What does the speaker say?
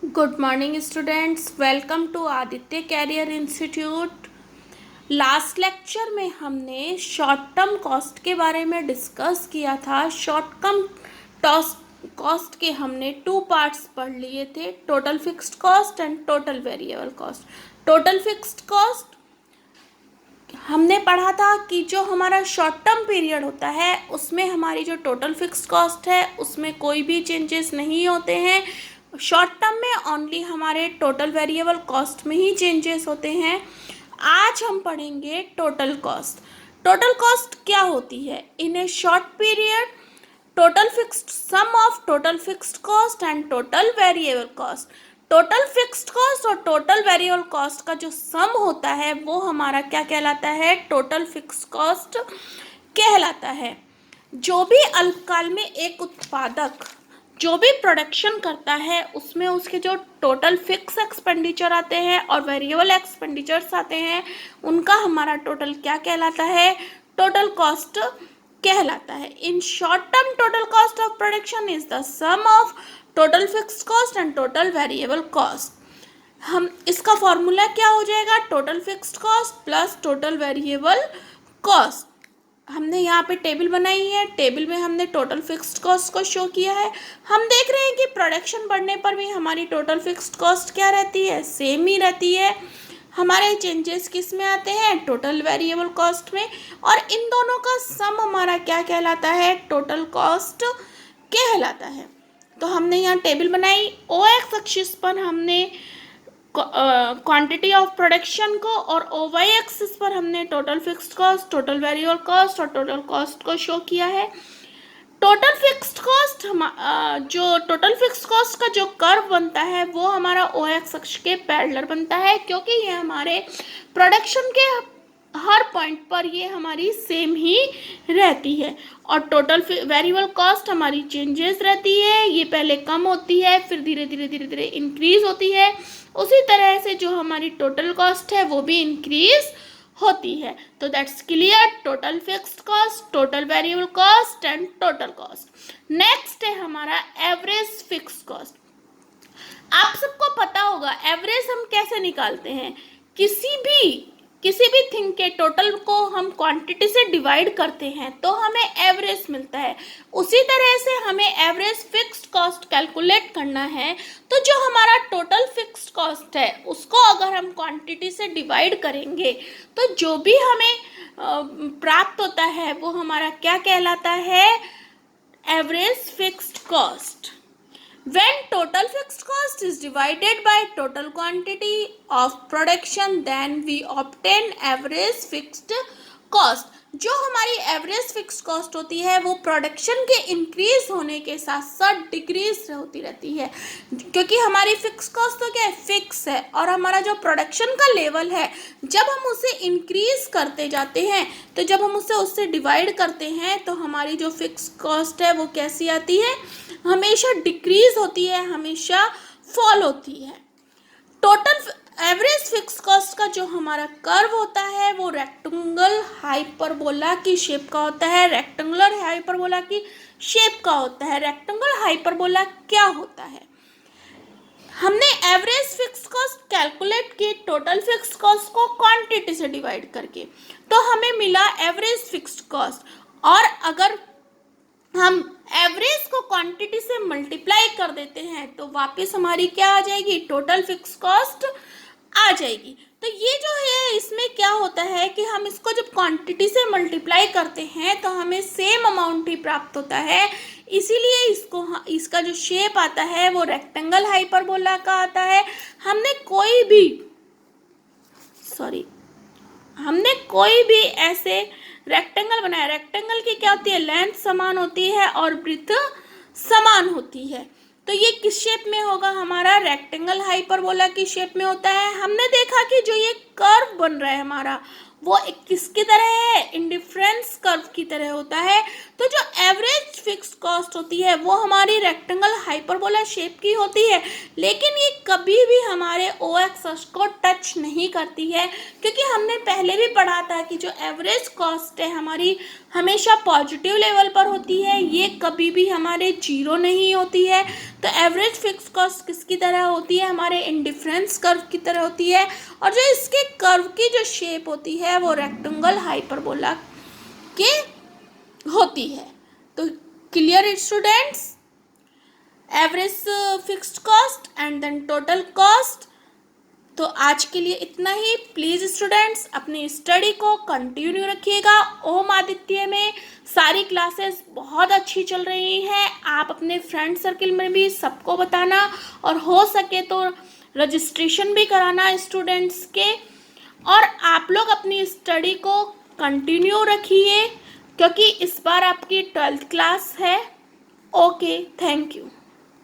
Good morning students, welcome to Aditya career institute. Last lecture में हमने short term cost के बारे में डिस्कस किया था। शॉर्ट टर्म कॉस्ट के हमने टू पार्ट्स पढ़ लिए थे, total fixed cost and total variable cost. Total fixed cost हमने पढ़ा था कि जो हमारा शॉर्ट टर्म पीरियड होता है उसमें हमारी जो टोटल फिक्स्ड कॉस्ट है उसमें कोई भी चेंजेस नहीं होते हैं। शॉर्ट टर्म में ओनली हमारे टोटल वेरिएबल कॉस्ट में ही चेंजेस होते हैं। आज हम पढ़ेंगे टोटल कॉस्ट। टोटल कॉस्ट क्या होती है? In a short period total fixed sum of total fixed cost and total variable cost. Total fixed cost और टोटल वेरिएबल कॉस्ट का जो सम होता है वो हमारा क्या कहलाता है? टोटल फिक्स्ड कॉस्ट कहलाता है। जो भी अल्पकाल में एक उत्पादक जो भी प्रोडक्शन करता है उसमें उसके जो टोटल फिक्स एक्सपेंडिचर आते हैं और वेरिएबल एक्सपेंडिचर्स आते हैं उनका हमारा टोटल क्या कहलाता है? टोटल कॉस्ट कहलाता है। In short term total cost of production is the sum of total fixed cost and total variable cost. हम इसका फॉर्मूला क्या हो जाएगा? Total fixed cost plus total variable cost. हमने यहाँ पे टेबल बनाई है, टेबल में हमने टोटल फिक्स्ड कॉस्ट को शो किया है। हम देख रहे हैं कि प्रोडक्शन बढ़ने पर भी हमारी टोटल फिक्स्ड कॉस्ट क्या रहती है? सेम ही रहती है। हमारे चेंजेस किस में आते हैं? टोटल वेरिएबल कॉस्ट में। और इन दोनों का सम हमारा क्या कहलाता है? टोटल कॉस्ट कहलाता है। तो हमने यहाँ टेबल बनाई। ओ एक्स एक्सिस पर हमने क्वांटिटी ऑफ प्रोडक्शन को और ओ वाई एक्सिस पर हमने total fixed cost, total variable cost और टोटल कॉस्ट को शो किया है। टोटल फिक्स्ड कॉस्ट जो टोटल फिक्स्ड कॉस्ट का जो कर्व बनता है वो हमारा ओ एक्स अक्ष के पैरेलल बनता है, क्योंकि ये हमारे प्रोडक्शन के हर पॉइंट पर ये हमारी सेम ही रहती है। और टोटल वेरिएबल कॉस्ट हमारी चेंजेस रहती है। ये पहले कम होती है फिर धीरे धीरे इंक्रीज होती है। उसी तरह से जो हमारी टोटल कॉस्ट है वो भी इंक्रीज होती है। तो that's clear. Total fixed cost, total variable cost and total cost. Next है हमारा एवरेज फिक्स्ड कॉस्ट। आप सबको पता होगा एवरेज हम कैसे निकालते हैं। किसी भी थिंग के टोटल को हम क्वांटिटी से डिवाइड करते हैं तो हमें एवरेज मिलता है। उसी तरह से हमें एवरेज फिक्स्ड कॉस्ट कैलकुलेट करना है। तो जो हमारा टोटल फिक्स्ड कॉस्ट है उसको अगर हम क्वांटिटी से डिवाइड करेंगे तो जो भी हमें प्राप्त होता है वो हमारा क्या कहलाता है? Average fixed cost. When total fixed cost is divided by total quantity of production, then we obtain average fixed cost. जो हमारी एवरेज फिक्स कॉस्ट होती है वो प्रोडक्शन के इंक्रीज होने के साथ साथ डिक्रीज होती रहती है, क्योंकि हमारी फिक्स कॉस्ट तो क्या है? फिक्स है। और हमारा जो प्रोडक्शन का लेवल है जब हम उसे इंक्रीज करते जाते हैं तो जब हम उसे उससे डिवाइड करते हैं तो हमारी जो फिक्स कॉस्ट है वो कैसी आती है? हमेशा डिक्रीज होती है, हमेशा फॉल होती है। टोटल एवरेज फिक्स कॉस्ट का जो हमारा कर्व होता है वो रेक्टेंगल हाइपरबोला की शेप का होता है। रेक्टेंगुलर हाइपरबोला की शेप का होता है। रेक्टेंगल हाइपरबोला क्या होता है? हमने एवरेज फिक्स कॉस्ट कैलकुलेट की टोटल फिक्स कॉस्ट को क्वांटिटी से डिवाइड करके, तो हमें मिला एवरेज फिक्स्ड कॉस्ट। और अगर हम एवरेज को क्वांटिटी से मल्टीप्लाई कर देते हैं तो वापस हमारी क्या आ जाएगी? टोटल फिक्स कॉस्ट आ जाएगी। तो ये जो है इसमें क्या होता है कि हम इसको जब क्वांटिटी से मल्टीप्लाई करते हैं तो हमें सेम अमाउंट ही प्राप्त होता है। इसीलिए इसका जो शेप आता है वो रेक्टेंगल हाइपरबोला का आता है। हमने कोई भी ऐसे रेक्टेंगल बनाया। रेक्टेंगल की क्या होती है? लेंथ समान होती है और ब्रेड्थ समान होती है। तो ये किस शेप में होगा? हमारा रेक्टेंगल हाइपरबोला की शेप में होता है। हमने देखा कि जो ये कर्व बन रहा है हमारा वो किसकी तरह है, इंडिफरेंस कर्व की तरह होता है। तो जो एवरेज फिक्स्ड कॉस्ट होती है वो हमारी रेक्टेंगल हाइपरबोला शेप की होती है, लेकिन ये कभी भी हमारे ओ एक्सिस को टच नहीं करती है, क्योंकि हमने पहले भी पढ़ा था कि जो एवरेज कॉस्ट है हमारी हमेशा पॉजिटिव लेवल पर होती है, ये कभी भी हमारे जीरो नहीं होती है। तो एवरेज फिक्स कॉस्ट किसकी तरह होती है, हमारे इंडिफरेंस कर्व की तरह होती है, और जो इसके कर्व की जो शेप होती है वो रेक्टेंगल हाइपरबोला के होती है। तो clear students, average fixed cost and then total cost. तो आज के लिए इतना ही। प्लीज़ स्टूडेंट्स अपनी स्टडी को कंटिन्यू रखिएगा। ओम आदित्य में सारी क्लासेस बहुत अच्छी चल रही हैं, आप अपने फ्रेंड सर्किल में भी सबको बताना, और हो सके तो रजिस्ट्रेशन भी कराना स्टूडेंट्स के। और आप लोग अपनी स्टडी को कंटिन्यू रखिए, क्योंकि इस बार आपकी 12th क्लास है। Okay, thank you.